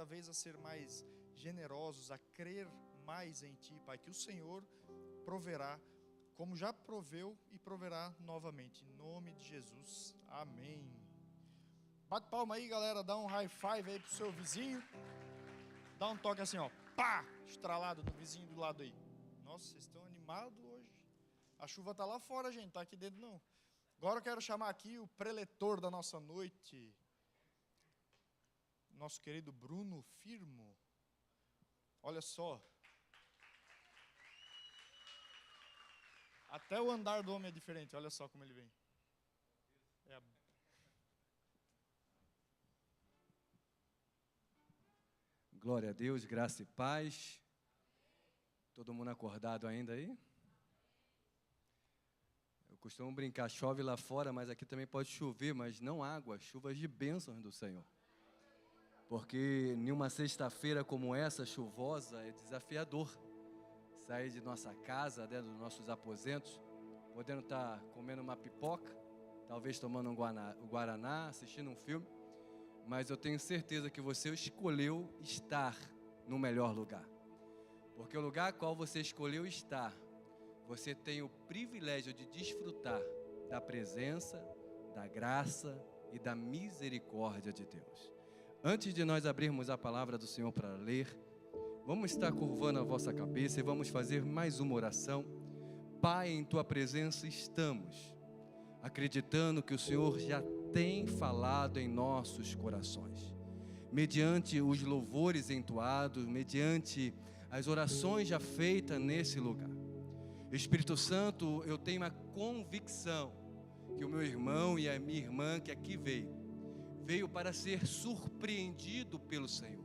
vez a ser mais generosos, a crer mais em Ti, Pai, que o Senhor proverá, como já proveu e proverá novamente, em nome de Jesus, amém. Bate palma aí, galera, dá um high five aí pro seu vizinho, dá um toque assim, ó, pá, estralado no vizinho do lado aí. Nossa, vocês estão animados hoje, a chuva tá lá fora, gente, tá aqui dentro não. Agora eu quero chamar aqui o preletor da nossa noite, nosso querido Bruno Firmo. Olha só, até o andar do homem é diferente, olha só como ele vem. Glória a Deus, graça e paz. Todo mundo acordado ainda aí? Eu costumo brincar, chove lá fora, mas aqui também pode chover, mas não água, chuvas de bênçãos do Senhor. Porque em uma sexta-feira como essa, chuvosa, é desafiador sair de nossa casa, dos nossos aposentos, podendo estar comendo uma pipoca, talvez tomando um guaraná, assistindo um filme, mas eu tenho certeza que você escolheu estar no melhor lugar. Porque o lugar qual você escolheu estar, você tem o privilégio de desfrutar da presença, da graça e da misericórdia de Deus. Antes de nós abrirmos a palavra do Senhor para ler, vamos estar curvando a vossa cabeça e vamos fazer mais uma oração. Pai, em Tua presença estamos, acreditando que o Senhor já tem falado em nossos corações. Mediante os louvores entoados, mediante as orações já feitas nesse lugar. Espírito Santo, eu tenho uma convicção que o meu irmão e a minha irmã que aqui veio para ser surpreendido pelo Senhor.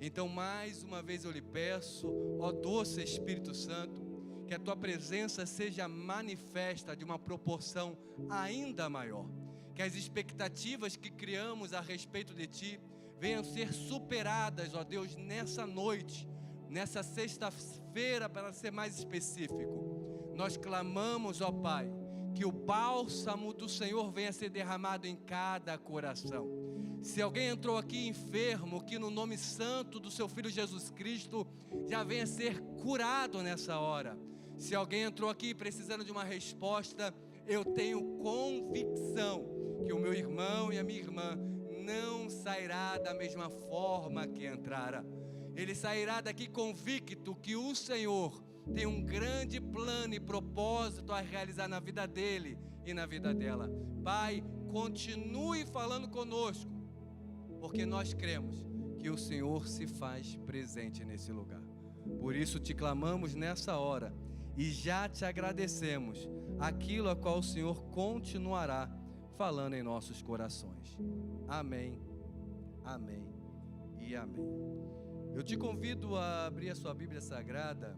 Então, mais uma vez eu lhe peço, ó doce Espírito Santo, que a Tua presença seja manifesta de uma proporção ainda maior. Que as expectativas que criamos a respeito de Ti venham ser superadas, ó Deus, nessa noite, nessa sexta-feira, para ser mais específico. Nós clamamos, ó Pai, que o bálsamo do Senhor venha ser derramado em cada coração. Se alguém entrou aqui enfermo, que no nome santo do Seu Filho Jesus Cristo já venha ser curado nessa hora. Se alguém entrou aqui precisando de uma resposta, eu tenho convicção que o meu irmão e a minha irmã não sairá da mesma forma que entrara. Ele sairá daqui convicto que o Senhor tem um grande plano e propósito a realizar na vida dele e na vida dela. Pai, continue falando conosco, porque nós cremos que o Senhor se faz presente nesse lugar. Por isso te clamamos nessa hora e já te agradecemos aquilo a qual o Senhor continuará falando em nossos corações. Amém, amém e amém. Eu te convido a abrir a sua Bíblia Sagrada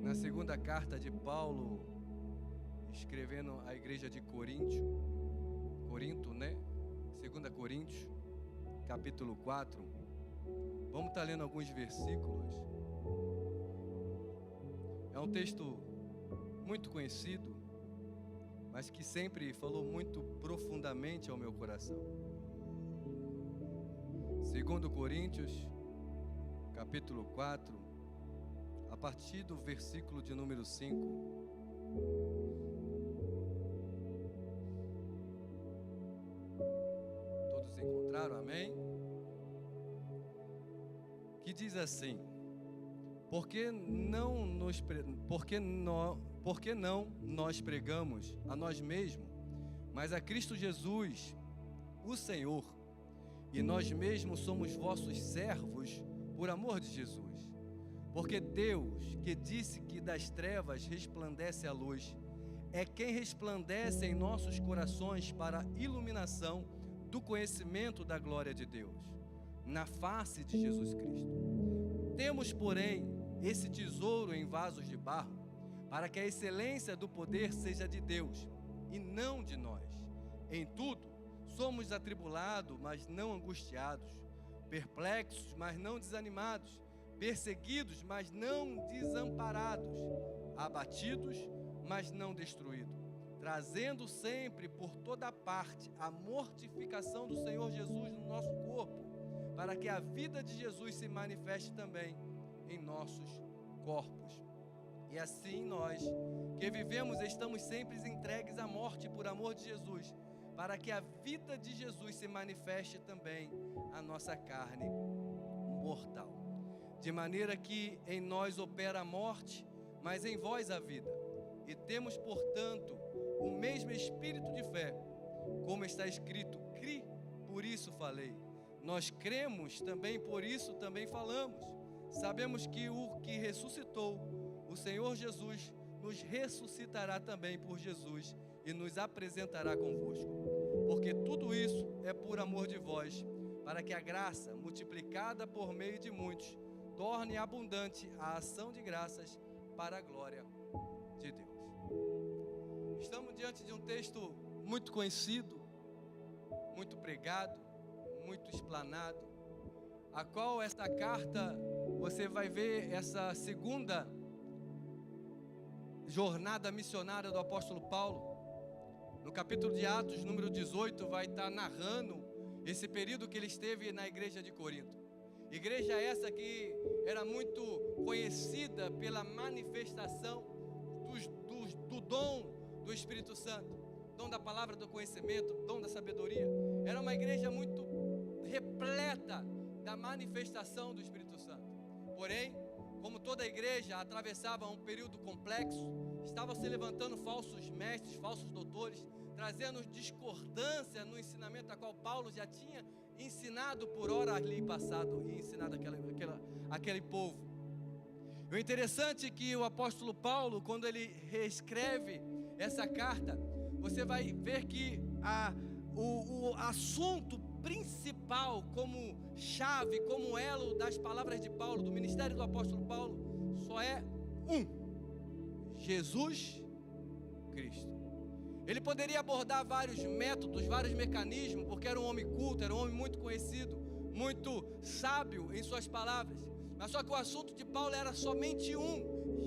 na segunda carta de Paulo, escrevendo à igreja de Corinto, né? 2 Coríntios, capítulo 4. Vamos estar lendo alguns versículos. É um texto muito conhecido, mas que sempre falou muito profundamente ao meu coração. 2 Coríntios, capítulo 4, a partir do versículo de número 5. Todos encontraram, amém? Que diz assim: Por que não nós pregamos a nós mesmos, mas a Cristo Jesus, o Senhor, e nós mesmos somos vossos servos por amor de Jesus? Porque Deus, que disse que das trevas resplandece a luz, é quem resplandece em nossos corações para a iluminação do conhecimento da glória de Deus, na face de Jesus Cristo. Temos, porém, esse tesouro em vasos de barro, para que a excelência do poder seja de Deus e não de nós. Em tudo, somos atribulados, mas não angustiados, perplexos, mas não desanimados, perseguidos, mas não desamparados, abatidos, mas não destruídos, trazendo sempre por toda parte a mortificação do Senhor Jesus no nosso corpo, para que a vida de Jesus se manifeste também em nossos corpos. E assim nós, que vivemos, estamos sempre entregues à morte por amor de Jesus, para que a vida de Jesus se manifeste também a nossa carne mortal. De maneira que em nós opera a morte, mas em vós a vida. E temos, portanto, o mesmo espírito de fé, como está escrito: cri, por isso falei. Nós cremos também, por isso também falamos. Sabemos que o que ressuscitou o Senhor Jesus nos ressuscitará também por Jesus e nos apresentará convosco. Porque tudo isso é por amor de vós, para que a graça, multiplicada por meio de muitos, torne abundante a ação de graças para a glória de Deus. Estamos diante de um texto muito conhecido, muito pregado, muito explanado, a qual essa carta, você vai ver essa segunda jornada missionária do apóstolo Paulo. No capítulo de Atos, número 18, vai estar narrando esse período que ele esteve na igreja de Corinto. Igreja essa que era muito conhecida pela manifestação do dom do Espírito Santo, dom da palavra do conhecimento, dom da sabedoria. Era uma igreja muito repleta da manifestação do Espírito Santo. Porém, como toda igreja atravessava um período complexo, estavam se levantando falsos mestres, falsos doutores, trazendo discordância no ensinamento a qual Paulo já tinha ensinado por hora ali passado e ensinado aquele povo. O interessante é que o apóstolo Paulo, quando ele reescreve essa carta, você vai ver que o assunto principal, como chave, como elo das palavras de Paulo, do ministério do apóstolo Paulo, só é Jesus Cristo. Ele poderia abordar vários métodos, vários mecanismos, porque era um homem culto, era um homem muito conhecido, muito sábio em suas palavras. Mas só que o assunto de Paulo era somente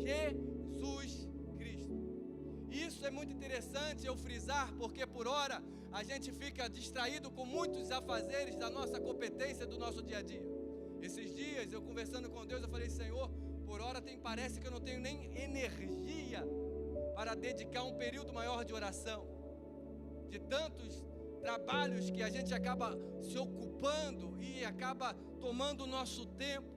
Jesus Cristo. Isso é muito interessante eu frisar, porque por hora a gente fica distraído com muitos afazeres da nossa competência, do nosso dia a dia. Esses dias, eu conversando com Deus, eu falei: Senhor, por hora parece que eu não tenho nem energia para dedicar um período maior de oração. De tantos trabalhos que a gente acaba se ocupando e acaba tomando o nosso tempo.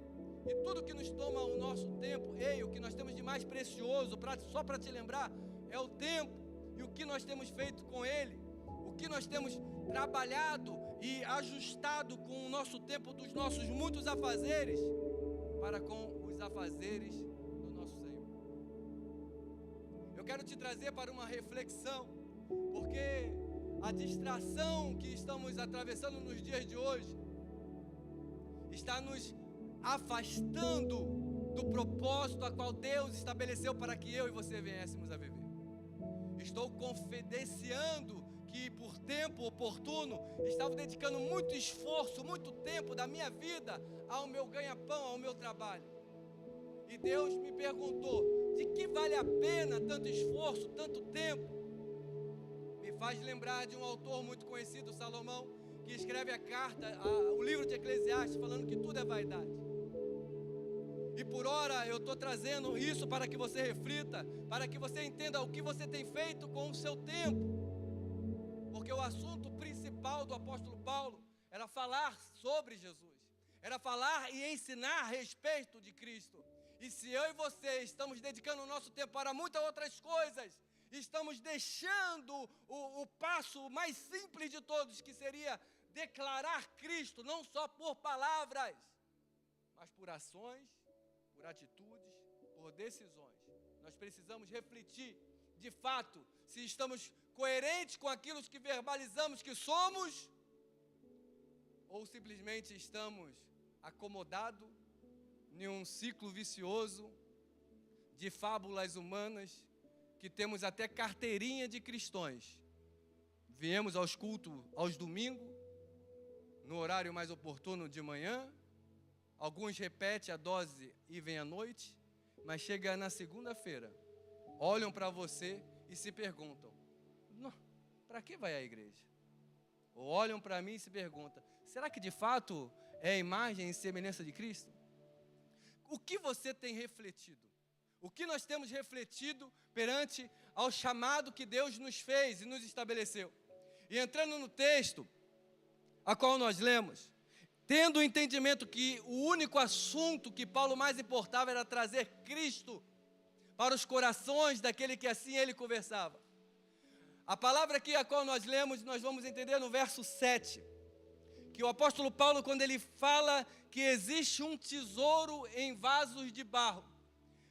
E tudo que nos toma o nosso tempo, o que nós temos de mais precioso, só para te lembrar, é o tempo. E o que nós temos feito com ele, o que nós temos trabalhado e ajustado com o nosso tempo, dos nossos muitos afazeres, para com os afazeres do nosso Senhor. Eu quero te trazer para uma reflexão, porque a distração que estamos atravessando nos dias de hoje está nos afastando do propósito a qual Deus estabeleceu para que eu e você viéssemos a viver. Estou confidenciando que por tempo oportuno estava dedicando muito esforço, muito tempo da minha vida ao meu ganha-pão, ao meu trabalho. E Deus me perguntou: de que vale a pena tanto esforço, tanto tempo? Me faz lembrar de um autor muito conhecido, Salomão, que escreve a carta, o livro de Eclesiastes, falando que tudo é vaidade. E por hora eu estou trazendo isso para que você reflita, para que você entenda o que você tem feito com o seu tempo. Porque o assunto principal do apóstolo Paulo era falar sobre Jesus, era falar e ensinar a respeito de Cristo. E se eu e você estamos dedicando o nosso tempo para muitas outras coisas, estamos deixando o passo mais simples de todos, que seria declarar Cristo, não só por palavras, mas por ações, por atitudes, por decisões. Nós precisamos refletir, de fato, se estamos coerentes com aquilo que verbalizamos que somos, ou simplesmente estamos acomodados em um ciclo vicioso de fábulas humanas, que temos até carteirinha de cristãos. Viemos aos cultos aos domingos, no horário mais oportuno de manhã. Alguns repetem a dose e vêm à noite, mas chega na segunda-feira, olham para você e se perguntam: para que vai à igreja? Ou olham para mim e se perguntam: será que de fato é a imagem e semelhança de Cristo? O que você tem refletido? O que nós temos refletido perante ao chamado que Deus nos fez e nos estabeleceu? E entrando no texto a qual nós lemos, tendo o entendimento que o único assunto que Paulo mais importava era trazer Cristo para os corações daquele que assim ele conversava. A palavra aqui a qual nós lemos, nós vamos entender no verso 7, que o apóstolo Paulo, quando ele fala que existe um tesouro em vasos de barro,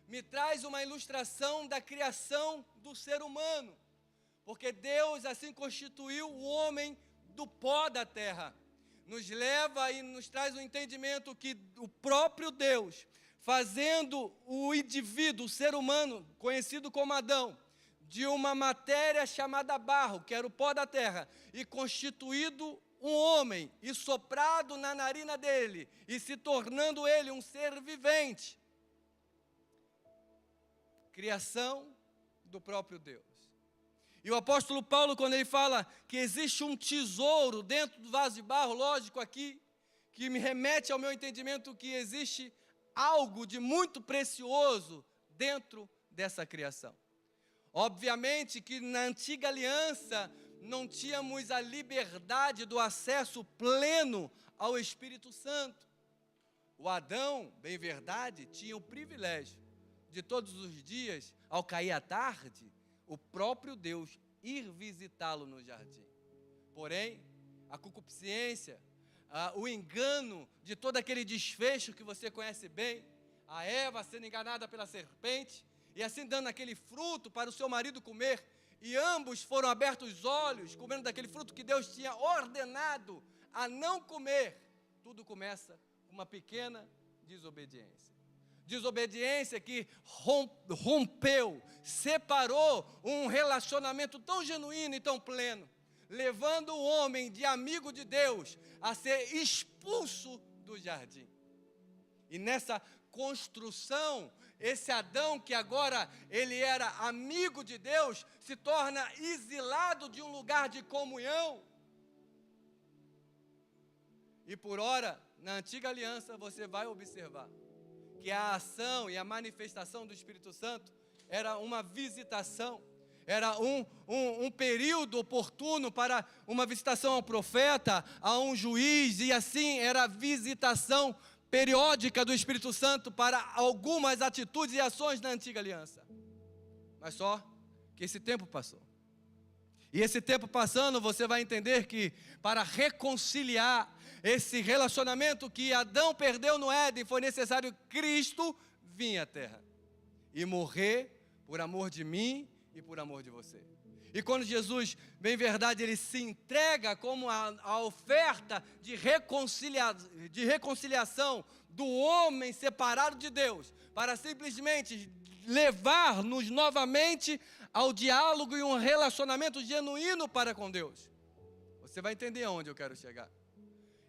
me traz uma ilustração da criação do ser humano, porque Deus assim constituiu o homem do pó da terra. Nos leva e nos traz o entendimento que o próprio Deus, fazendo o indivíduo, o ser humano, conhecido como Adão, de uma matéria chamada barro, que era o pó da terra, e constituído um homem, e soprado na narina dele, e se tornando ele um ser vivente. Criação do próprio Deus. E o apóstolo Paulo, quando ele fala que existe um tesouro dentro do vaso de barro, lógico aqui, que me remete ao meu entendimento que existe algo de muito precioso dentro dessa criação. Obviamente que na antiga aliança não tínhamos a liberdade do acesso pleno ao Espírito Santo. O Adão, bem verdade, tinha o privilégio de todos os dias, ao cair a tarde, o próprio Deus ir visitá-lo no jardim. Porém, a concupiscência, o engano de todo aquele desfecho que você conhece bem, a Eva sendo enganada pela serpente, e assim dando aquele fruto para o seu marido comer, e ambos foram abertos os olhos, comendo daquele fruto que Deus tinha ordenado a não comer. Tudo começa com uma pequena desobediência. Desobediência que rompeu, separou um relacionamento tão genuíno e tão pleno, levando o homem de amigo de Deus a ser expulso do jardim. E nessa construção, esse Adão que agora ele era amigo de Deus, se torna exilado de um lugar de comunhão. E por ora, na antiga aliança, você vai observar que a ação e a manifestação do Espírito Santo era uma visitação, era um período oportuno para uma visitação ao profeta, a um juiz, e assim era a visitação periódica do Espírito Santo para algumas atitudes e ações na antiga aliança. Mas só que esse tempo passou. E esse tempo passando, você vai entender que para reconciliar esse relacionamento que Adão perdeu no Éden, foi necessário Cristo vir à terra e morrer por amor de mim e por amor de você. E quando Jesus, bem verdade, ele se entrega como a oferta de reconciliação do homem separado de Deus, para simplesmente levar-nos novamente ao diálogo e um relacionamento genuíno para com Deus. Você vai entender aonde eu quero chegar.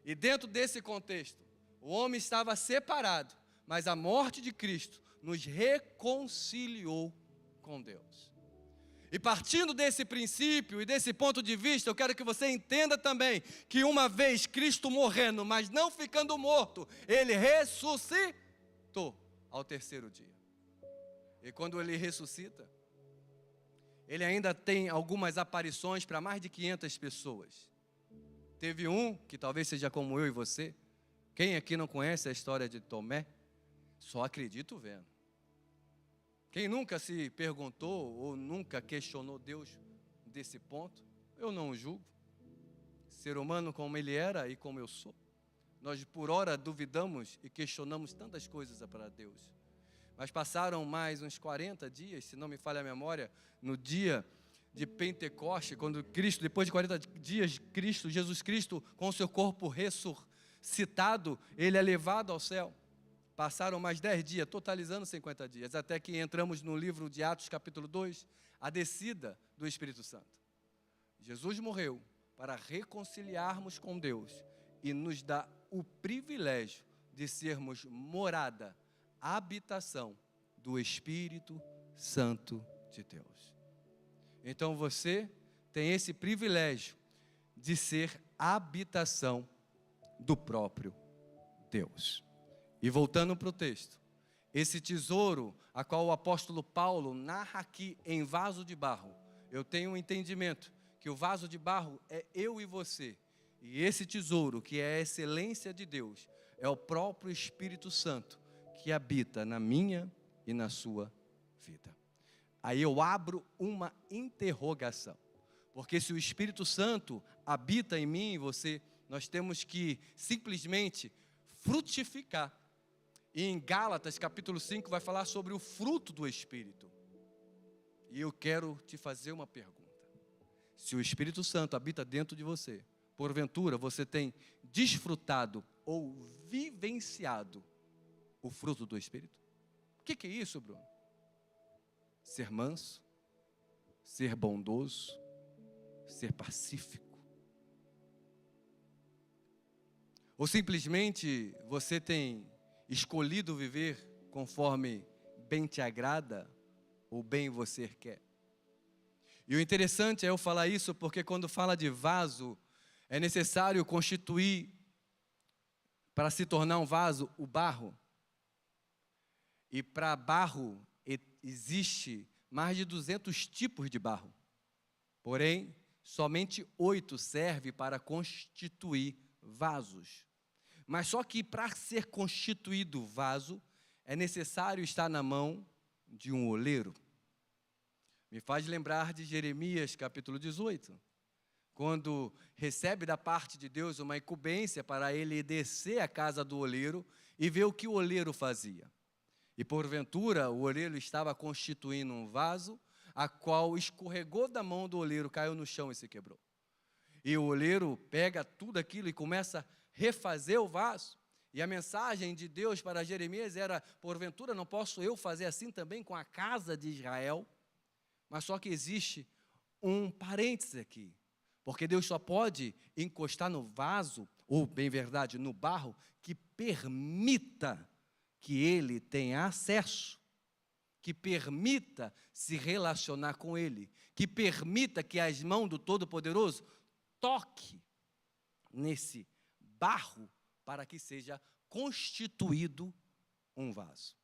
E dentro desse contexto, o homem estava separado, mas a morte de Cristo nos reconciliou com Deus. E partindo desse princípio e desse ponto de vista, eu quero que você entenda também que uma vez Cristo morrendo, mas não ficando morto, Ele ressuscitou ao terceiro dia. E quando Ele ressuscita, Ele ainda tem algumas aparições para mais de 500 pessoas. Teve um, que talvez seja como eu e você. Quem aqui não conhece a história de Tomé? Só acredito vendo. Quem nunca se perguntou ou nunca questionou Deus desse ponto? Eu não o julgo. Ser humano como ele era e como eu sou. Nós por ora duvidamos e questionamos tantas coisas para Deus. Mas passaram mais uns 40 dias, se não me falha a memória, no dia de Pentecoste, quando Cristo, depois de 40 dias, Jesus Cristo, com o seu corpo ressuscitado, ele é levado ao céu. Passaram mais 10 dias, totalizando 50 dias, até que entramos no livro de Atos, capítulo 2, a descida do Espírito Santo. Jesus morreu para reconciliarmos com Deus e nos dá o privilégio de sermos morada, habitação do Espírito Santo de Deus. Então você tem esse privilégio de ser habitação do próprio Deus. E voltando para o texto, esse tesouro, a qual o apóstolo Paulo narra aqui em vaso de barro, eu tenho um entendimento que o vaso de barro é eu e você, e esse tesouro, que é a excelência de Deus, é o próprio Espírito Santo que habita na minha e na sua vida. Aí eu abro uma interrogação, porque se o Espírito Santo habita em mim e você, nós temos que simplesmente frutificar. E em Gálatas capítulo 5 vai falar sobre o fruto do Espírito. E eu quero te fazer uma pergunta. Se o Espírito Santo habita dentro de você, porventura você tem desfrutado ou vivenciado o fruto do Espírito? O que é isso, Bruno? Ser manso, ser bondoso, ser pacífico. Ou simplesmente você tem escolhido viver conforme bem te agrada ou bem você quer? E o interessante é eu falar isso porque quando fala de vaso, é necessário constituir, para se tornar um vaso, o barro. E para barro existe mais de 200 tipos de barro. Porém, somente 8 serve para constituir vasos. Mas só que para ser constituído vaso, é necessário estar na mão de um oleiro. Me faz lembrar de Jeremias capítulo 18, quando recebe da parte de Deus uma incumbência para ele descer à casa do oleiro e ver o que o oleiro fazia. E porventura o oleiro estava constituindo um vaso, a qual escorregou da mão do oleiro, caiu no chão e se quebrou. E o oleiro pega tudo aquilo e começa a refazer o vaso. E a mensagem de Deus para Jeremias era: porventura não posso eu fazer assim também com a casa de Israel? Mas só que existe um parênteses aqui, porque Deus só pode encostar no vaso, ou bem verdade, no barro, que permita que ele tenha acesso, que permita se relacionar com ele, que permita que as mãos do Todo-Poderoso toque nesse barro para que seja constituído um vaso.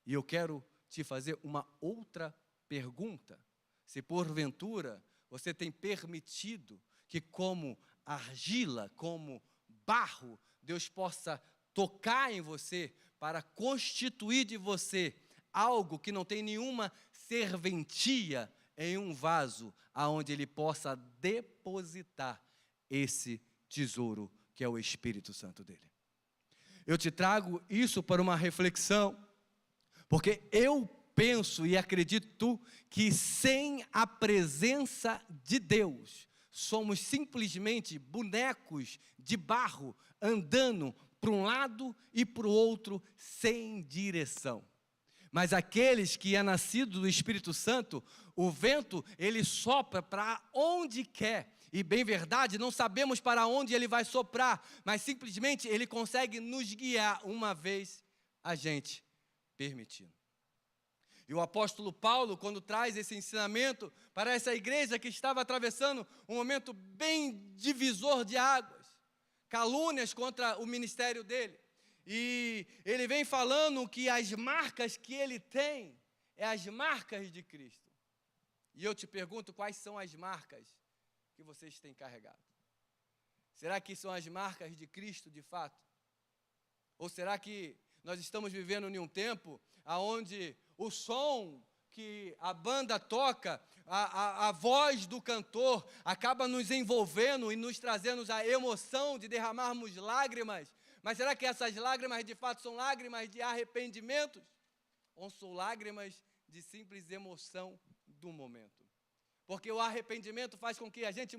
E eu quero te fazer uma outra pergunta. Se porventura você tem permitido que como argila, como barro, Deus possa tocar em você para constituir de você algo que não tem nenhuma serventia em um vaso, aonde Ele possa depositar esse tesouro que é o Espírito Santo dele. Eu te trago isso para uma reflexão, porque eu penso e acredito que sem a presença de Deus, somos simplesmente bonecos de barro andando para um lado e para o outro sem direção. Mas aqueles que é nascido do Espírito Santo, o vento, ele sopra para onde quer. E bem verdade, não sabemos para onde ele vai soprar, mas simplesmente ele consegue nos guiar uma vez a gente permitindo. E o apóstolo Paulo, quando traz esse ensinamento para essa igreja que estava atravessando um momento bem divisor de águas, calúnias contra o ministério dele, e ele vem falando que as marcas que ele tem é as marcas de Cristo. E eu te pergunto, quais são as marcas que vocês têm carregado? Será que são as marcas de Cristo de fato? Ou será que nós estamos vivendo em um tempo onde o som que a banda toca, a voz do cantor acaba nos envolvendo e nos trazendo a emoção de derramarmos lágrimas? Mas será que essas lágrimas de fato são lágrimas de arrependimento? Ou são lágrimas de simples emoção do momento? Porque o arrependimento faz com que a gente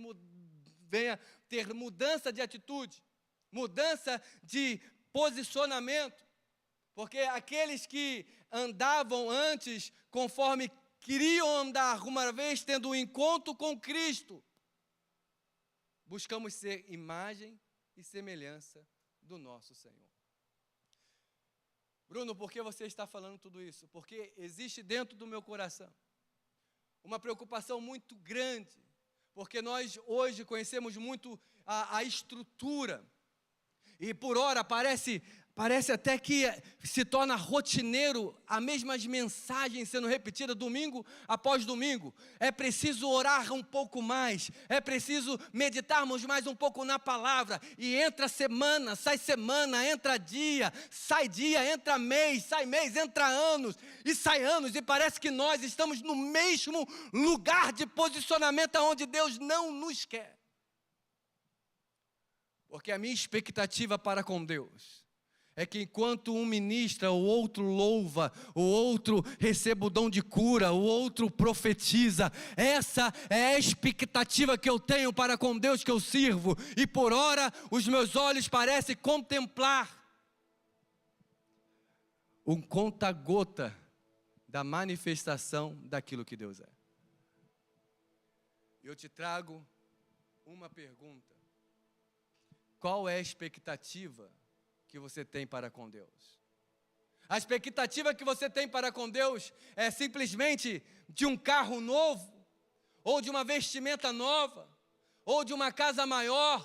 venha ter mudança de atitude, mudança de posicionamento. Porque aqueles que andavam antes conforme queriam andar, uma vez tendo um encontro com Cristo, buscamos ser imagem e semelhança do nosso Senhor. Bruno, por que você está falando tudo isso? Porque existe dentro do meu coração uma preocupação muito grande, porque nós hoje conhecemos muito a estrutura, E por hora parece até que se torna rotineiro as mesmas mensagens sendo repetidas domingo após domingo. É preciso orar um pouco mais, é preciso meditarmos mais um pouco na palavra. E entra semana, entra dia, entra mês, sai mês, entra anos, e parece que nós estamos no mesmo lugar de posicionamento onde Deus não nos quer. Porque a minha expectativa para com Deus é que enquanto um ministra, o outro louva, o outro recebe o dom de cura, o outro profetiza. Essa é a expectativa que eu tenho para com Deus que eu sirvo. E por ora, os meus olhos parecem contemplar um conta-gota da manifestação daquilo que Deus é. Eu te trago uma pergunta. Qual é a expectativa que você tem para com Deus? A expectativa que você tem para com Deus é simplesmente de um carro novo, ou de uma vestimenta nova, ou de uma casa maior.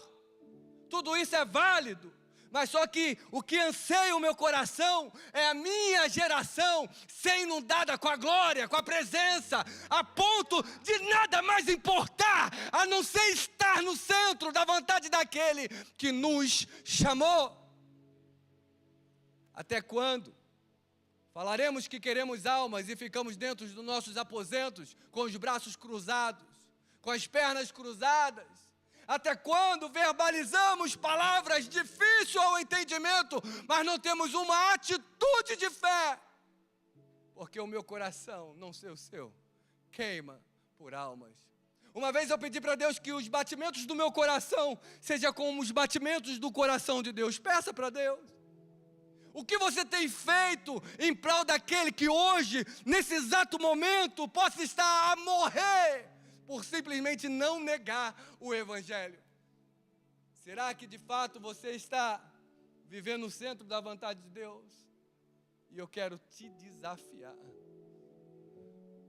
Tudo isso é válido, mas só que o que anseia o meu coração é a minha geração ser inundada com a glória, com a presença, a ponto de nada mais importar, a não ser estar no centro da vontade daquele que nos chamou. Até quando falaremos que queremos almas e ficamos dentro dos nossos aposentos com os braços cruzados, com as pernas cruzadas? Até quando verbalizamos palavras difíceis ao entendimento, mas não temos uma atitude de fé? Porque o meu coração, não sei o seu, queima por almas. Uma vez eu pedi para Deus que os batimentos do meu coração sejam como os batimentos do coração de Deus. Peça para Deus. O que você tem feito em prol daquele que hoje, nesse exato momento, possa estar a morrer por simplesmente não negar o Evangelho? Será que de fato você está vivendo no centro da vontade de Deus? E eu quero te desafiar,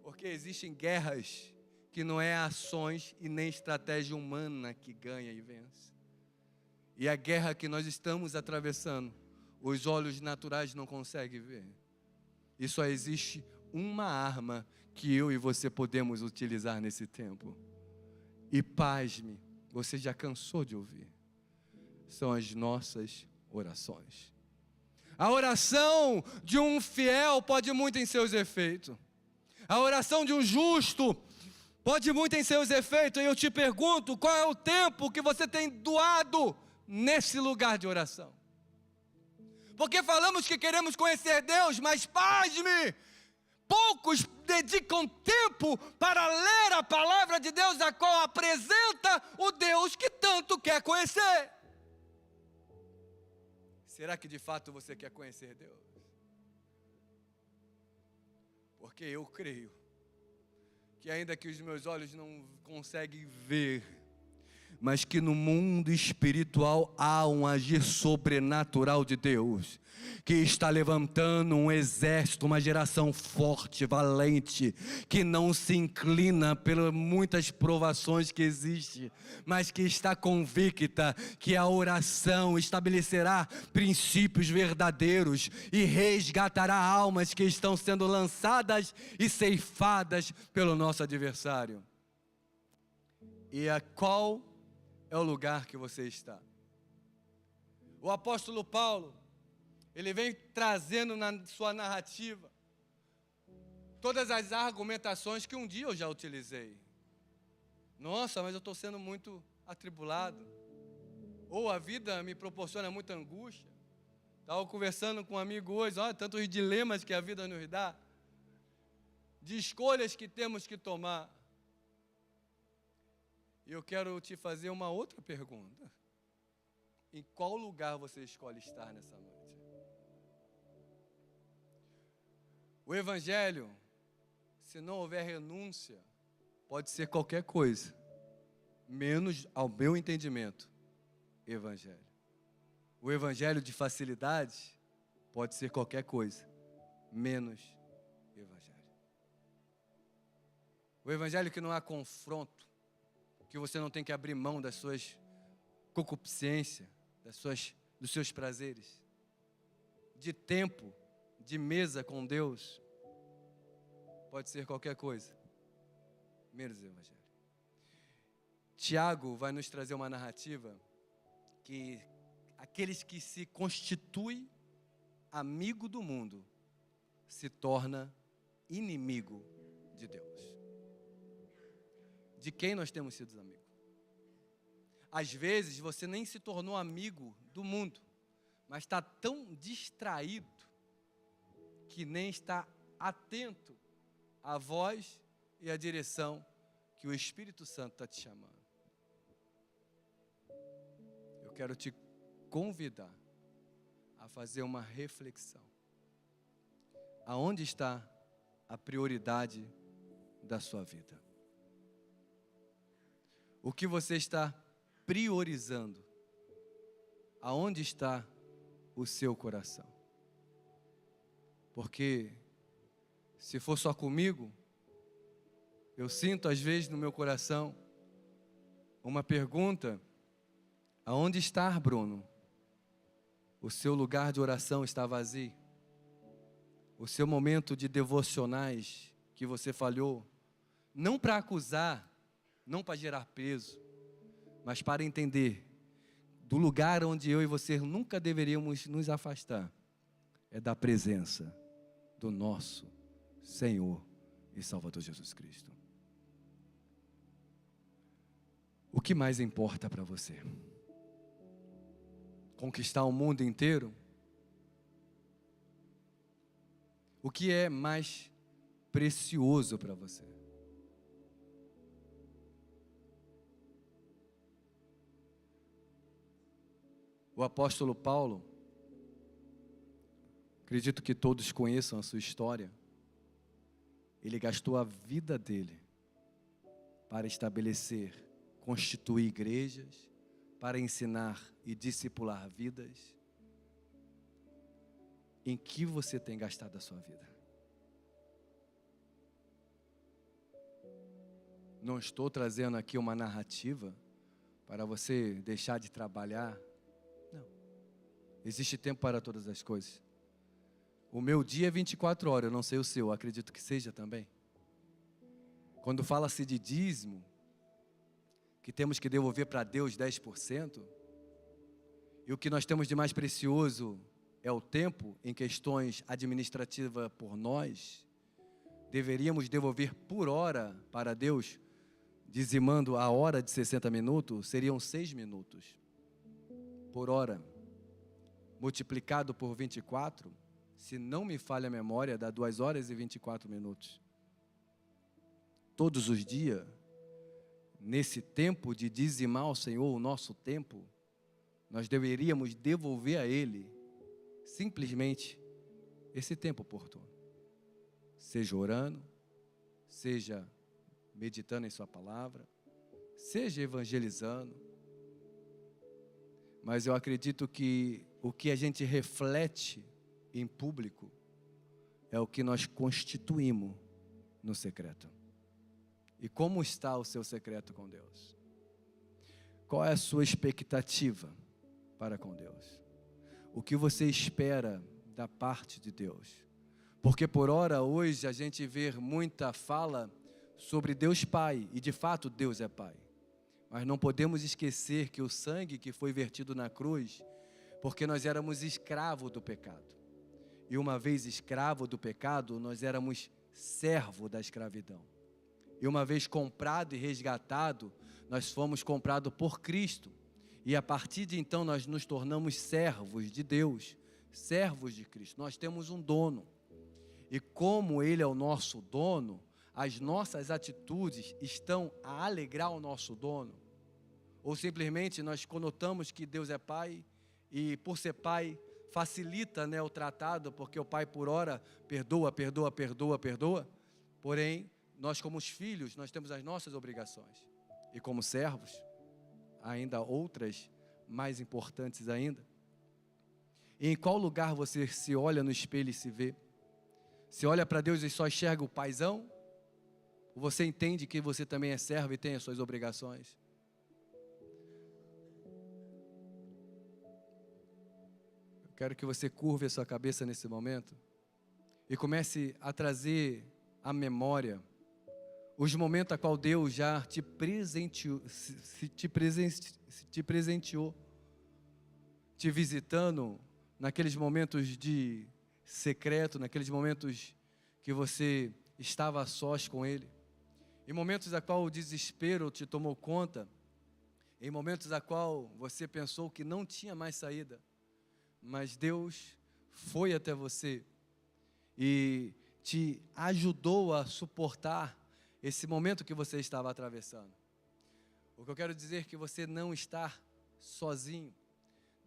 porque existem guerras que não é ações e nem estratégia humana que ganha e vence. E a guerra que nós estamos atravessando, os olhos naturais não conseguem ver. E só existe uma arma que eu e você podemos utilizar nesse tempo. E pasme, você já cansou de ouvir. São as nossas orações. A oração de um fiel pode muito em seus efeitos. A oração de um justo pode muito em seus efeitos. E eu te pergunto, qual é o tempo que você tem doado nesse lugar de oração? Porque falamos que queremos conhecer Deus, mas pasme, poucos dedicam tempo para ler a palavra de Deus, a qual apresenta o Deus que tanto quer conhecer. Será que de fato você quer conhecer Deus? Porque eu creio que ainda que os meus olhos não conseguem ver, mas que no mundo espiritual há um agir sobrenatural de Deus, que está levantando um exército, uma geração forte, valente, que não se inclina pelas muitas provações que existem, mas que está convicta que a oração estabelecerá princípios verdadeiros e resgatará almas que estão sendo lançadas e ceifadas pelo nosso adversário. E a qual é o lugar que você está? O apóstolo Paulo, ele vem trazendo na sua narrativa todas as argumentações que um dia eu já utilizei. Nossa, mas eu estou sendo muito atribulado. Ou a vida me proporciona muita angústia. Estava conversando com um amigo hoje, olha, tantos dilemas que a vida nos dá, de escolhas que temos que tomar. E eu quero te fazer uma outra pergunta. Em qual lugar você escolhe estar nessa noite? O Evangelho, se não houver renúncia, pode ser qualquer coisa, menos, ao meu entendimento, Evangelho. O Evangelho de facilidade pode ser qualquer coisa, menos Evangelho. O Evangelho que não há confronto, que você não tem que abrir mão das suas concupiscências, das suas dos seus prazeres, de tempo, de mesa com Deus, pode ser qualquer coisa, menos o Evangelho. Tiago vai nos trazer uma narrativa que aqueles que se constituem amigo do mundo se torna inimigo de Deus. De quem nós temos sido amigos? Às vezes você nem se tornou amigo do mundo, mas está tão distraído que nem está atento à voz e à direção que o Espírito Santo está te chamando. Eu quero te convidar a fazer uma reflexão. Aonde está a prioridade da sua vida? O que você está priorizando? Aonde está o seu coração? Porque se for só comigo, eu sinto às vezes no meu coração uma pergunta: aonde está, Bruno? O seu lugar de oração está vazio? O seu momento de devocionais que você falhou, não para acusar, não para gerar peso, mas para entender do lugar onde eu e você nunca deveríamos nos afastar, é da presença do nosso Senhor e Salvador Jesus Cristo. O que mais importa para você? Conquistar o mundo inteiro? O que é mais precioso para você? O apóstolo Paulo, acredito que todos conheçam a sua história, ele gastou a vida dele para estabelecer, constituir igrejas, para ensinar e discipular vidas. Em que você tem gastado a sua vida? Não estou trazendo aqui uma narrativa para você deixar de trabalhar. Não. Existe tempo para todas as coisas. O meu dia é 24 horas, eu não sei o seu, acredito que seja também. Quando fala-se de dízimo, que temos que devolver para Deus 10%, e o que nós temos de mais precioso é o tempo em questões administrativas por nós, deveríamos devolver por hora para Deus, dizimando a hora de 60 minutos, seriam 6 minutos por hora, multiplicado por 24, se não me falha a memória, dá 2 horas e 24 minutos. Todos os dias, nesse tempo de dizimar ao Senhor o nosso tempo, nós deveríamos devolver a Ele simplesmente esse tempo oportuno. Seja orando, seja meditando em sua palavra, seja evangelizando. Mas eu acredito que o que a gente reflete em público é o que nós constituímos no secreto. E como está o seu secreto com Deus? Qual é a sua expectativa para com Deus? O que você espera da parte de Deus? Porque por hora hoje a gente vê muita fala sobre Deus Pai, e de fato Deus é Pai. Mas não podemos esquecer que o sangue que foi vertido na cruz, porque nós éramos escravos do pecado. E uma vez escravo do pecado, nós éramos servo da escravidão. E uma vez comprado e resgatado, nós fomos comprados por Cristo. E a partir de então nós nos tornamos servos de Deus, servos de Cristo. Nós temos um dono. E como Ele é o nosso dono, as nossas atitudes estão a alegrar o nosso dono? Ou simplesmente nós conotamos que Deus é Pai e por ser Pai facilita, o tratado, porque o Pai por hora perdoa. Porém, nós como os filhos, nós temos as nossas obrigações. E como servos, ainda outras mais importantes ainda. E em qual lugar você se olha no espelho e se vê? Se olha para Deus e só enxerga o paizão? Ou você entende que você também é servo e tem as suas obrigações? Quero que você curve a sua cabeça nesse momento e comece a trazer à memória os momentos a qual Deus já te presenteou, te visitando naqueles momentos de secreto, naqueles momentos que você estava a sós com Ele, em momentos a qual o desespero te tomou conta, em momentos a qual você pensou que não tinha mais saída, mas Deus foi até você e te ajudou a suportar esse momento que você estava atravessando. O que eu quero dizer é que você não está sozinho.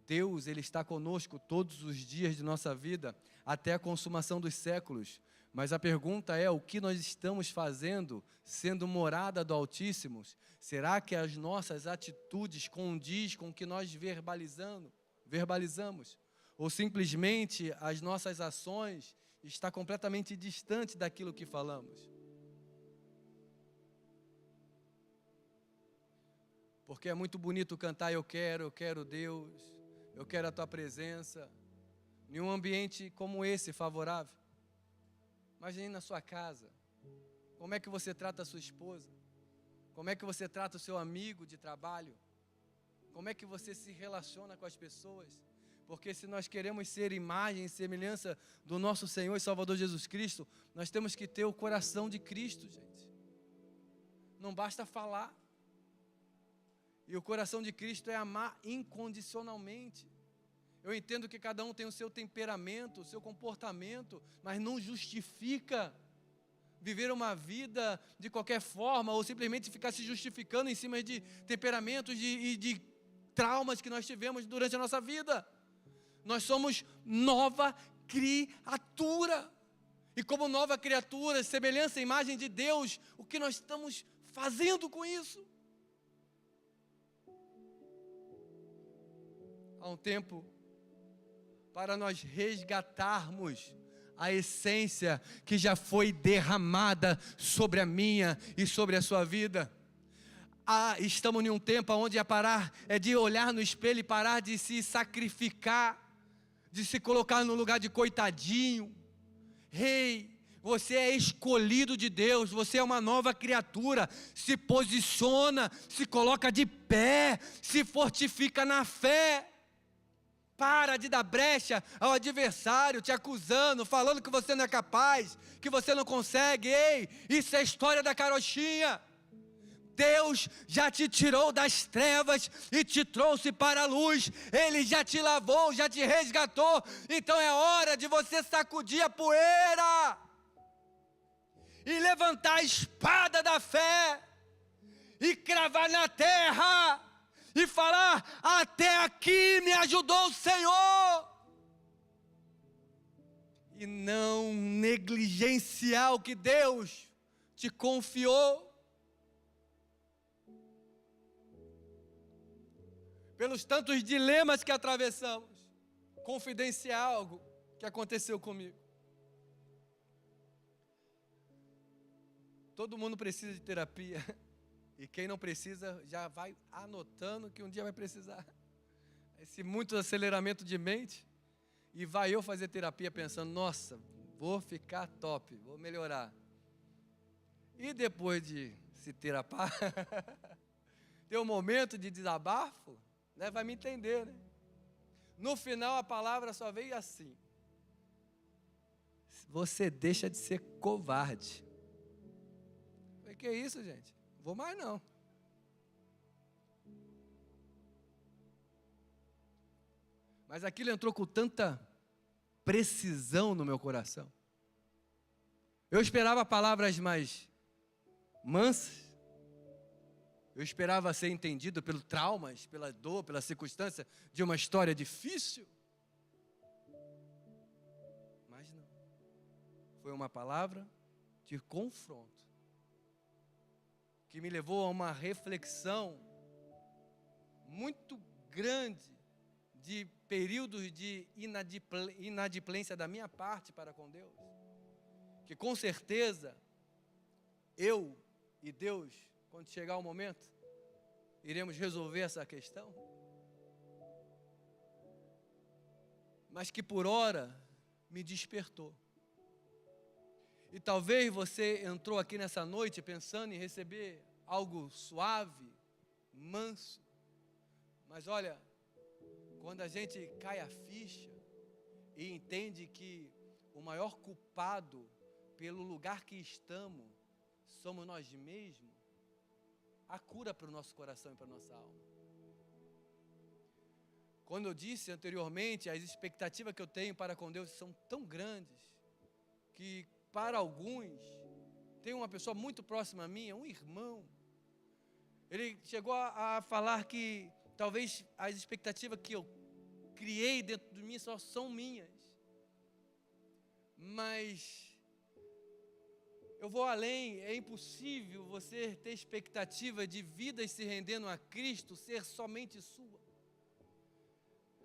Deus, Ele está conosco todos os dias de nossa vida, até a consumação dos séculos. Mas a pergunta é, o que nós estamos fazendo, sendo morada do Altíssimo? Será que as nossas atitudes condiz com o que nós verbalizamos? Ou simplesmente as nossas ações estão completamente distantes daquilo que falamos? Porque é muito bonito cantar, eu quero Deus, eu quero a Tua presença, em um ambiente como esse, favorável. Imagine na sua casa, como é que você trata a sua esposa, como é que você trata o seu amigo de trabalho, como é que você se relaciona com as pessoas, porque se nós queremos ser imagem e semelhança do nosso Senhor e Salvador Jesus Cristo, nós temos que ter o coração de Cristo, gente. Não basta falar. E o coração de Cristo é amar incondicionalmente. Eu entendo que cada um tem o seu temperamento, o seu comportamento, mas não justifica viver uma vida de qualquer forma, ou simplesmente ficar se justificando em cima de temperamentos e de traumas que nós tivemos durante a nossa vida. Nós somos nova criatura. E como nova criatura, semelhança e imagem de Deus, o que nós estamos fazendo com isso? Há um tempo, para nós resgatarmos a essência que já foi derramada sobre a minha e sobre a sua vida. Estamos em um tempo onde é de olhar no espelho e parar de se sacrificar, de se colocar no lugar de coitadinho. Você é escolhido de Deus, você é uma nova criatura. Se posiciona, se coloca de pé, se fortifica na fé. Para de dar brecha ao adversário, te acusando, falando que você não é capaz, que você não consegue. Isso é história da carochinha. Deus já te tirou das trevas e te trouxe para a luz. Ele já te lavou, já te resgatou. Então é hora de você sacudir a poeira e levantar a espada da fé e cravar na terra e falar: até aqui me ajudou o Senhor. E não negligenciar o que Deus te confiou. Pelos tantos dilemas que atravessamos, confidenciar algo que aconteceu comigo. Todo mundo precisa de terapia. E quem não precisa, já vai anotando que um dia vai precisar. Esse muito aceleramento de mente. E vai eu fazer terapia pensando, nossa, vou ficar top, vou melhorar. E depois de se terapar, ter um momento de desabafo, né, vai me entender, né? No final a palavra só veio assim: você deixa de ser covarde. Eu falei, que isso, gente? Não vou mais não. Mas aquilo entrou com tanta precisão no meu coração. Eu esperava palavras mais mansas. Eu esperava ser entendido pelos traumas, pela dor, pela circunstância de uma história difícil. Mas não. Foi uma palavra de confronto, que me levou a uma reflexão muito grande de períodos de inadimplência da minha parte para com Deus. Que com certeza, eu e Deus, quando chegar o momento, iremos resolver essa questão. mas que por hora me despertou. E talvez você entrou aqui nessa noite pensando em receber algo suave, manso, mas olha, quando a gente cai a ficha e entende que o maior culpado pelo lugar que estamos somos nós mesmos, há cura para o nosso coração e para a nossa alma. Quando eu disse anteriormente, as expectativas que eu tenho para com Deus são tão grandes, que para alguns, tem uma pessoa muito próxima a mim, um irmão, ele chegou a falar que talvez as expectativas que eu criei dentro de mim só são minhas. Mas eu vou além, é impossível você ter expectativa de vidas se rendendo a Cristo ser somente sua.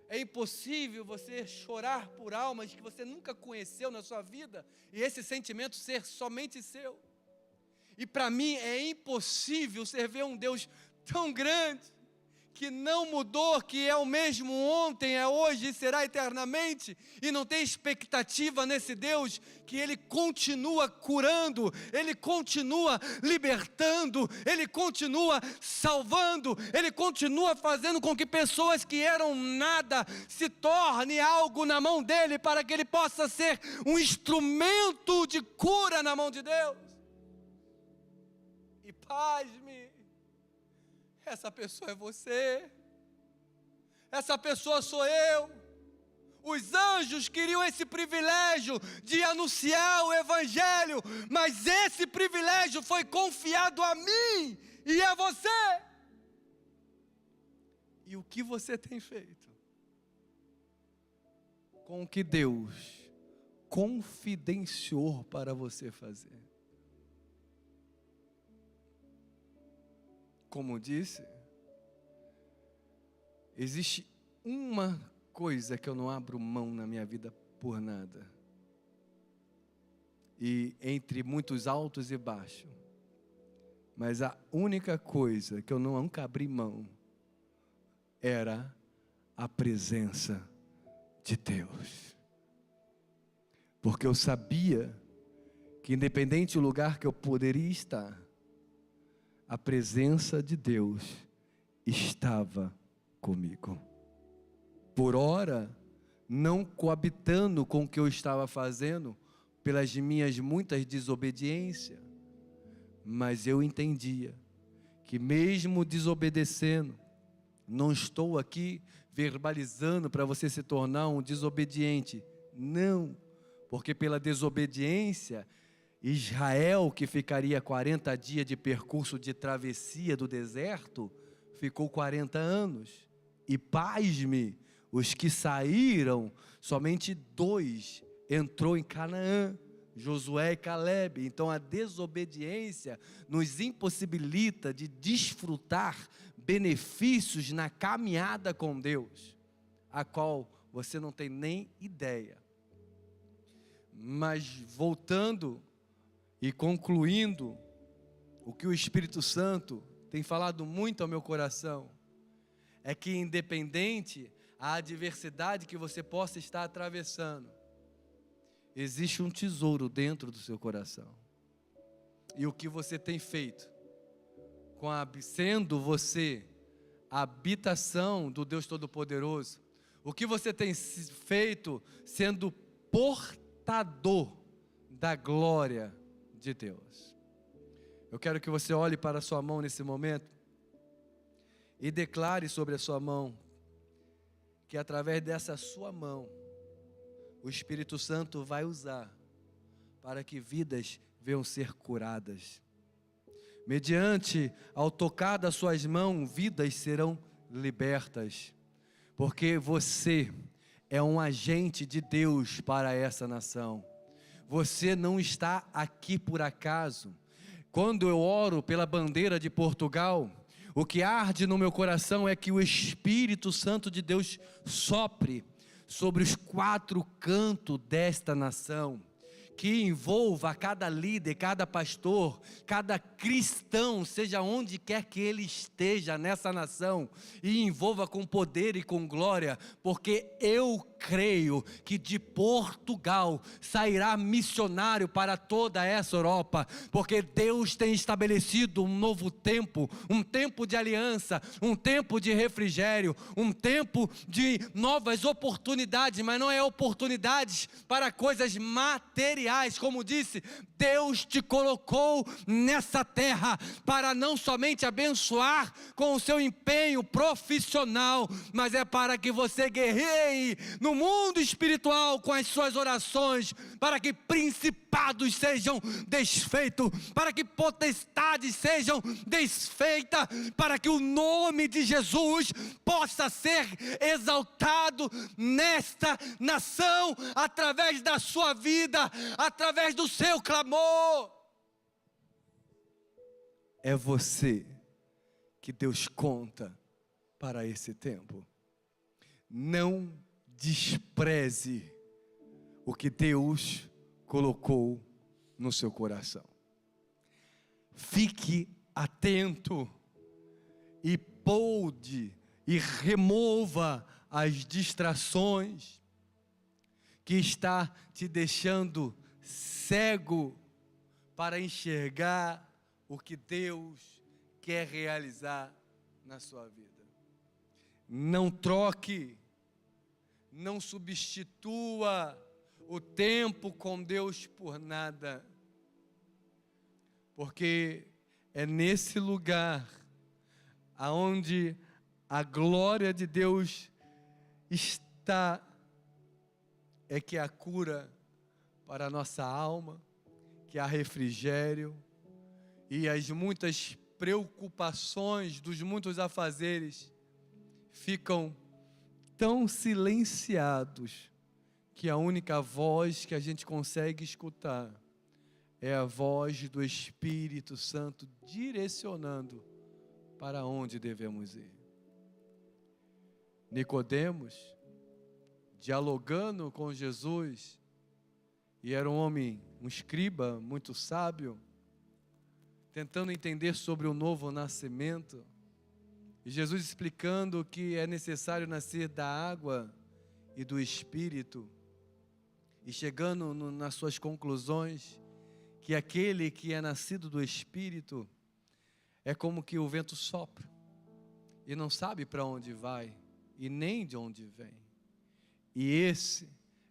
É impossível você chorar por almas que você nunca conheceu na sua vida e esse sentimento ser somente seu. E para mim é impossível servir um Deus tão grande, que não mudou, que é o mesmo ontem, é hoje e será eternamente, e não tem expectativa nesse Deus, que Ele continua curando, Ele continua libertando, Ele continua salvando, Ele continua fazendo com que pessoas que eram nada se tornem algo na mão dEle, para que Ele possa ser um instrumento de cura na mão de Deus. E pasme, essa pessoa é você, essa pessoa sou eu. Os anjos queriam esse privilégio de anunciar o Evangelho, mas esse privilégio foi confiado a mim e a você. E o que você tem feito com o que Deus confidenciou para você fazer? Como disse, existe uma coisa que eu não abro mão na minha vida por nada. E entre muitos altos e baixos, mas a única coisa que eu nunca abri mão era a presença de Deus. Porque eu sabia que independente do lugar que eu poderia estar, a presença de Deus estava comigo. Por ora, não coabitando com o que eu estava fazendo, pelas minhas muitas desobediências, mas eu entendia que mesmo desobedecendo, não estou aqui verbalizando para você se tornar um desobediente, não, porque pela desobediência, Israel, que ficaria 40 dias de percurso de travessia do deserto, ficou 40 anos. E pasme, os que saíram, somente 2 entrou em Canaã, Josué e Caleb. Então a desobediência nos impossibilita de desfrutar benefícios na caminhada com Deus, a qual você não tem nem ideia. Mas voltando e concluindo, o que o Espírito Santo tem falado muito ao meu coração, é que independente a adversidade que você possa estar atravessando, existe um tesouro dentro do seu coração. E o que você tem feito, sendo você a habitação do Deus Todo-Poderoso, o que você tem feito sendo portador da glória de Deus. Eu quero que você olhe para a sua mão nesse momento e declare sobre a sua mão que através dessa sua mão o Espírito Santo vai usar para que vidas venham ser curadas. Mediante ao tocar das suas mãos, vidas serão libertas, porque você é um agente de Deus para essa nação. Você não está aqui por acaso. Quando eu oro pela bandeira de Portugal, o que arde no meu coração é que o Espírito Santo de Deus sopre sobre os 4 cantos desta nação, que envolva cada líder, cada pastor, cada cristão, seja onde quer que ele esteja nessa nação, e envolva com poder e com glória, porque eu creio que de Portugal sairá missionário para toda essa Europa, porque Deus tem estabelecido um novo tempo, um tempo de aliança, um tempo de refrigério, um tempo de novas oportunidades, mas não é oportunidades para coisas materiais, como disse, Deus te colocou nessa terra para não somente abençoar com o seu empenho profissional, mas é para que você guerreie no mundo espiritual com as suas orações, para que principados sejam desfeitos, para que potestades sejam desfeitas, para que o nome de Jesus possa ser exaltado nesta nação, através da sua vida, através do seu clamor. É você que Deus conta para esse tempo. Não despreze o que Deus colocou no seu coração. Fique atento e polde e remova as distrações que está te deixando cego para enxergar o que Deus quer realizar na sua vida. Não troque, não substitua o tempo com Deus por nada, porque é nesse lugar aonde a glória de Deus está, é que há cura para a nossa alma, que há refrigério, e as muitas preocupações dos muitos afazeres ficam tão silenciados que a única voz que a gente consegue escutar é a voz do Espírito Santo direcionando para onde devemos ir. Nicodemos, dialogando com Jesus, e era um homem, um escriba muito sábio, tentando entender sobre o novo nascimento, e Jesus explicando que é necessário nascer da água e do Espírito, e chegando nas suas conclusões, que aquele que é nascido do Espírito é como que o vento sopra, e não sabe para onde vai, e nem de onde vem. E esse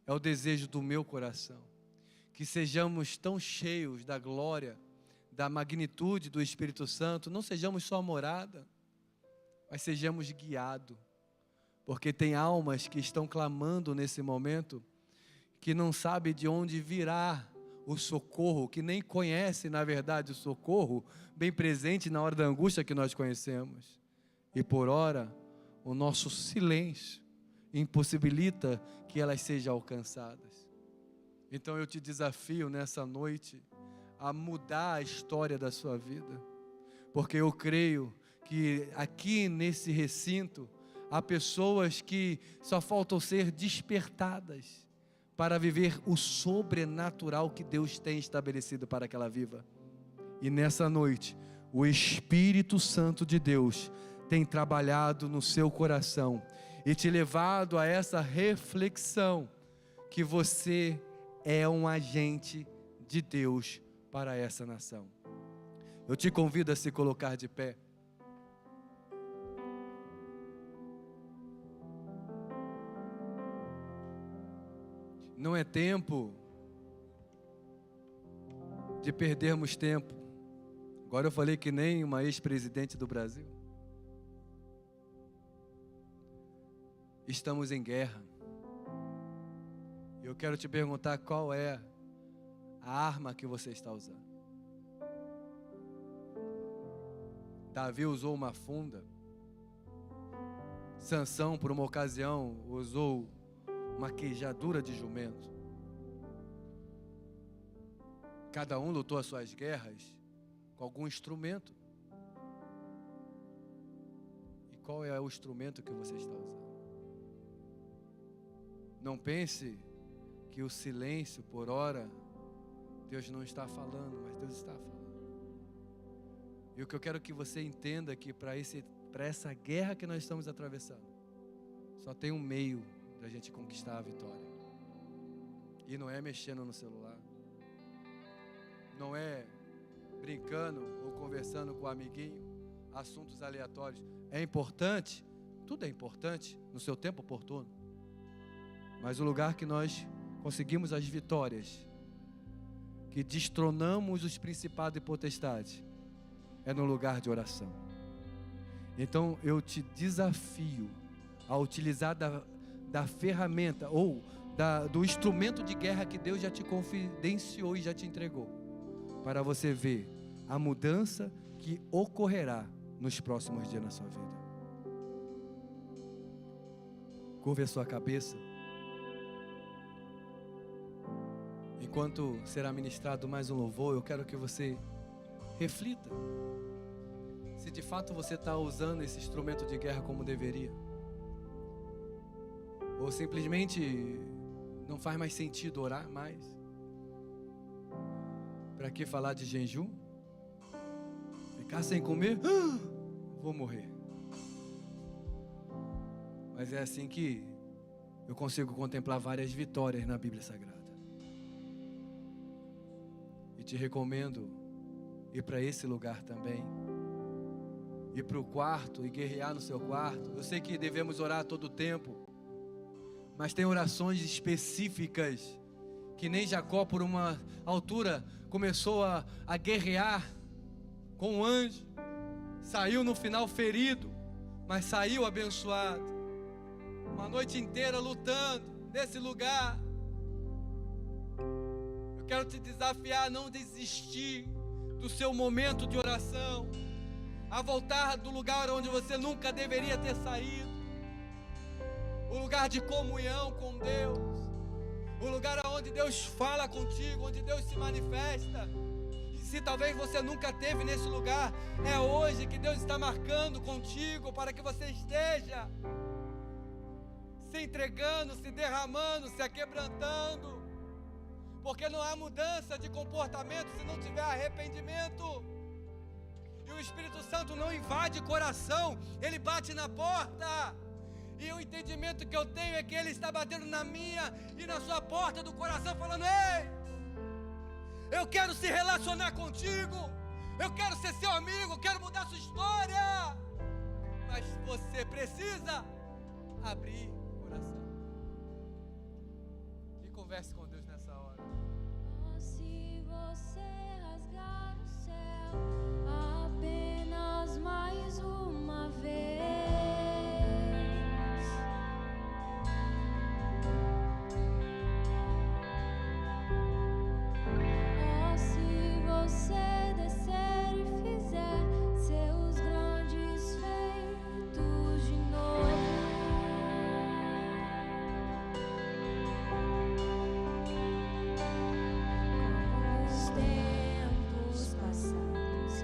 é o desejo do meu coração, que sejamos tão cheios da glória, da magnitude do Espírito Santo, não sejamos só morada, mas sejamos guiados, porque tem almas que estão clamando nesse momento, que não sabe de onde virá o socorro, que nem conhece na verdade o socorro, bem presente na hora da angústia que nós conhecemos, e por ora, o nosso silêncio impossibilita que elas sejam alcançadas. Então eu te desafio nessa noite a mudar a história da sua vida, porque eu creio que aqui nesse recinto há pessoas que só faltam ser despertadas para viver o sobrenatural que Deus tem estabelecido para que ela viva. E nessa noite, o Espírito Santo de Deus tem trabalhado no seu coração e te levado a essa reflexão que você é um agente de Deus para essa nação. Eu te convido a se colocar de pé. Não é tempo de perdermos tempo. Agora eu falei que nem uma ex-presidente do Brasil. Estamos em guerra. Eu quero te perguntar qual é a arma que você está usando. Davi usou uma funda. Sansão, por uma ocasião, usou uma queijadura de jumento. Cada um lutou as suas guerras com algum instrumento. E qual é o instrumento que você está usando? Não pense que o silêncio por hora Deus não está falando, mas Deus está falando. E o que eu quero que você entenda é que para essa guerra que nós estamos atravessando, só tem um meio da gente conquistar a vitória. E não é mexendo no celular, não é brincando ou conversando com o amiguinho, assuntos aleatórios. É importante, tudo é importante no seu tempo oportuno. Mas o lugar que nós conseguimos as vitórias, que destronamos os principados e potestades, é no lugar de oração. Então eu te desafio a utilizar da ferramenta ou do instrumento de guerra que Deus já te confidenciou e já te entregou, para você ver a mudança que ocorrerá nos próximos dias na sua vida. Curve a sua cabeça. Enquanto será ministrado mais um louvor, eu quero que você reflita se de fato você está usando esse instrumento de guerra como deveria, ou simplesmente não faz mais sentido orar mais. Para que falar de jejum? Ficar sem comer? Vou morrer. Mas é assim que eu consigo contemplar várias vitórias na Bíblia Sagrada. E te recomendo ir para esse lugar também. Ir para o quarto e guerrear no seu quarto. Eu sei que devemos orar a todo tempo, mas tem orações específicas que nem Jacó, por uma altura, começou a guerrear com o anjo. Saiu no final ferido, mas saiu abençoado. Uma noite inteira lutando nesse lugar. Eu quero te desafiar a não desistir do seu momento de oração, a voltar do lugar onde você nunca deveria ter saído, o lugar de comunhão com Deus, o lugar onde Deus fala contigo, onde Deus se manifesta. E se talvez você nunca esteve nesse lugar, é hoje que Deus está marcando contigo para que você esteja se entregando, se derramando, se aquebrantando, porque não há mudança de comportamento se não tiver arrependimento. E o Espírito Santo não invade coração, ele bate na porta. E o entendimento que eu tenho é que ele está batendo na minha e na sua porta do coração, falando: ei, eu quero se relacionar contigo, eu quero ser seu amigo, quero mudar sua história. Mas você precisa abrir o coração e converse com Deus nessa hora. Se você rasgar o céu apenas mais uma vez, se você descer e fizer seus grandes feitos de novo, como nos tempos passados,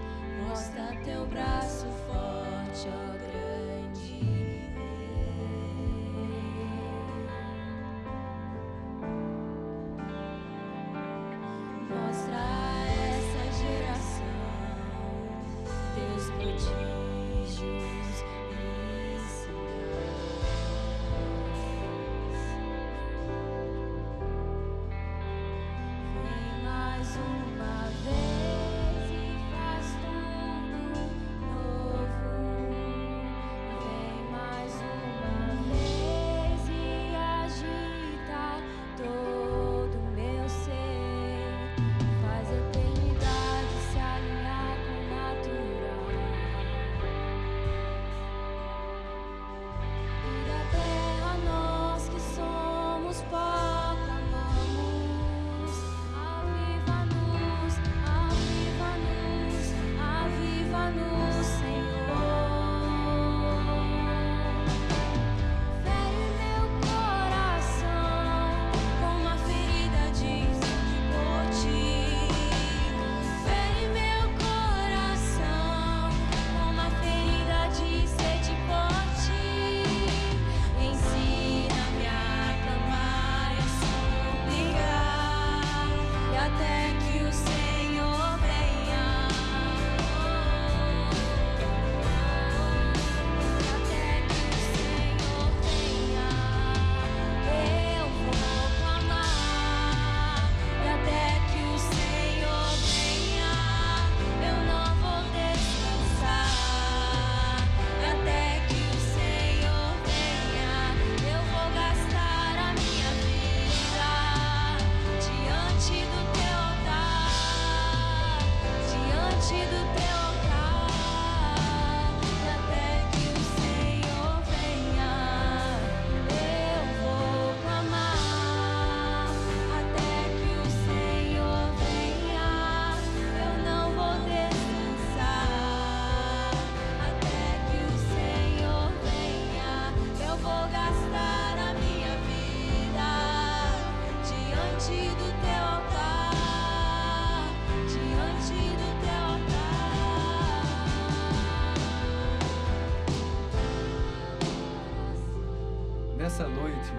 nessa noite,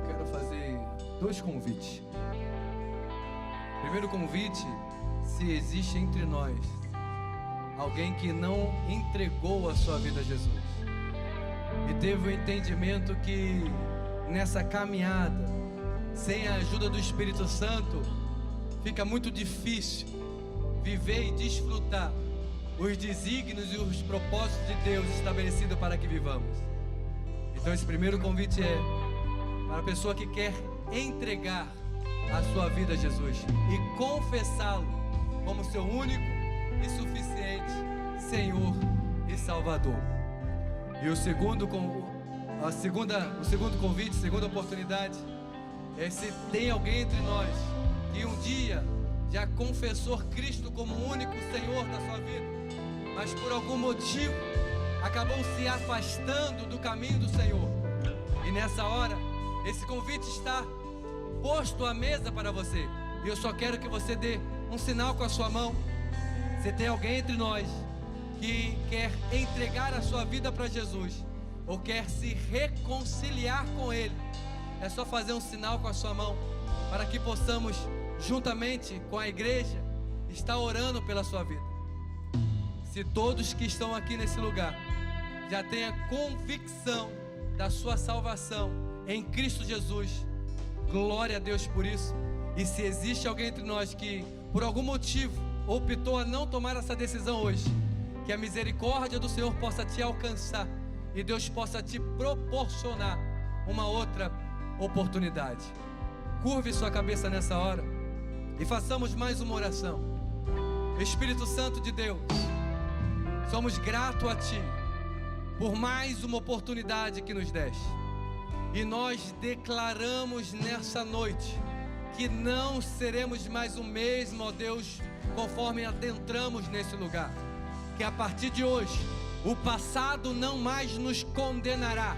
eu quero fazer 2 convites. Primeiro convite, se existe entre nós alguém que não entregou a sua vida a Jesus e teve o entendimento que nessa caminhada, sem a ajuda do Espírito Santo, fica muito difícil viver e desfrutar os desígnios e os propósitos de Deus estabelecidos para que vivamos. Então esse primeiro convite é para a pessoa que quer entregar a sua vida a Jesus e confessá-lo como seu único e suficiente Senhor e Salvador. E o segundo convite, segunda oportunidade, é se tem alguém entre nós que um dia já confessou Cristo como o único Senhor da sua vida, mas por algum motivo acabou se afastando do caminho do Senhor. E nessa hora, esse convite está posto à mesa para você. E eu só quero que você dê um sinal com a sua mão. Se tem alguém entre nós que quer entregar a sua vida para Jesus, ou quer se reconciliar com Ele, é só fazer um sinal com a sua mão, para que possamos, juntamente com a igreja, estar orando pela sua vida. Se todos que estão aqui nesse lugar já têm a convicção da sua salvação em Cristo Jesus, glória a Deus por isso. E se existe alguém entre nós que por algum motivo optou a não tomar essa decisão hoje, que a misericórdia do Senhor possa te alcançar e Deus possa te proporcionar uma outra oportunidade. Curve sua cabeça nessa hora e façamos mais uma oração. Espírito Santo de Deus, somos gratos a Ti por mais uma oportunidade que nos deste. E nós declaramos nessa noite que não seremos mais o mesmo, ó Deus, conforme adentramos nesse lugar. Que a partir de hoje, o passado não mais nos condenará.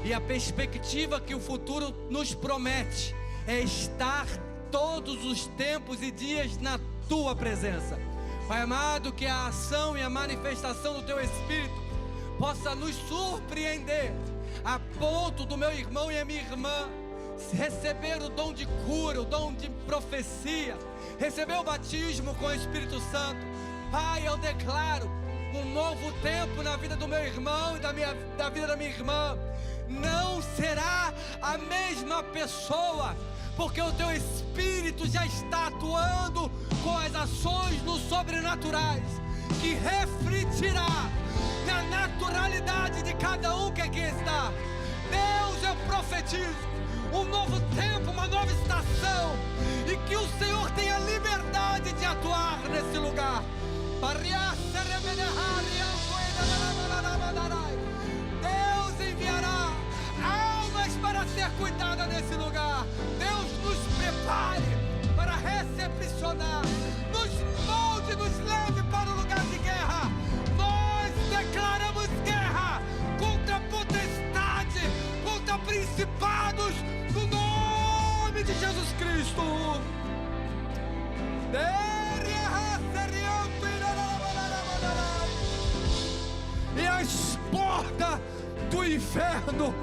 E a perspectiva que o futuro nos promete é estar todos os tempos e dias na Tua presença. Pai amado, que a ação e a manifestação do Teu Espírito possa nos surpreender, a ponto do meu irmão e a minha irmã receber o dom de cura, o dom de profecia, receber o batismo com o Espírito Santo. Pai, eu declaro um novo tempo na vida do meu irmão e da vida da minha irmã. Não será a mesma pessoa, porque o Teu Espírito já está atuando com as ações no sobrenaturais, que refletirá na naturalidade de cada um que aqui está. Deus, eu profetizo um novo tempo, uma nova estação, e que o Senhor tenha liberdade de atuar nesse lugar. Deus enviará almas para ser cuidada nesse lugar. Deus nos prepare para recepcionar, nos molde, nos leve para o lugar de guerra. Nós declaramos guerra contra a potestade, contra principados, no nome de Jesus Cristo. E as portas do inferno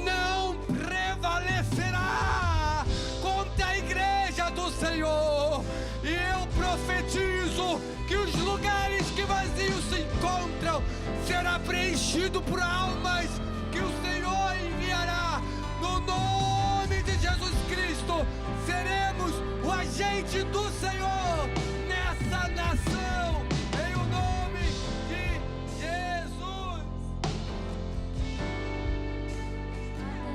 não prevalecerá contra a igreja do Senhor. E eu profetizo que os lugares que vazios se encontram será preenchido por almas que o Senhor enviará. No nome de Jesus Cristo, seremos o agente do Senhor nessa nação, em o nome de Jesus.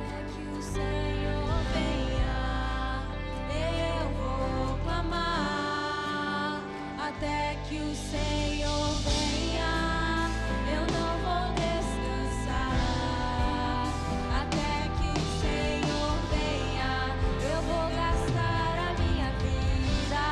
Até que o Senhor venha, eu vou clamar. Até que o Senhor venha, eu não vou descansar. Até que o Senhor venha, eu vou gastar a minha vida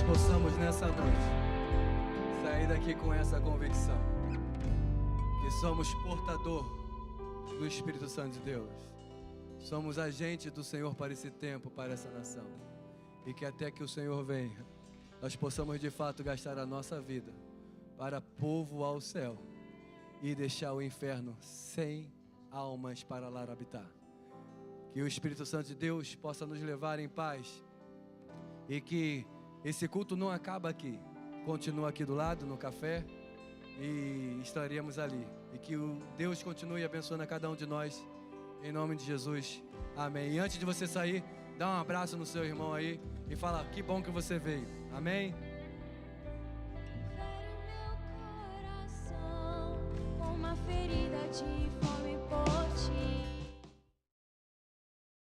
possamos nessa noite sair daqui com essa convicção, que somos portador do Espírito Santo de Deus. Somos agente do Senhor para esse tempo, para essa nação. E que até que o Senhor venha, nós possamos de fato gastar a nossa vida para povoar o céu e deixar o inferno sem almas para lá habitar. Que o Espírito Santo de Deus possa nos levar em paz e que esse culto não acaba aqui, continua aqui do lado, no café, e estaremos ali. E que o Deus continue abençoando a cada um de nós, em nome de Jesus, amém. E antes de você sair, dá um abraço no seu irmão aí e fala, que bom que você veio, amém. Fere meu coração com uma ferida de fome.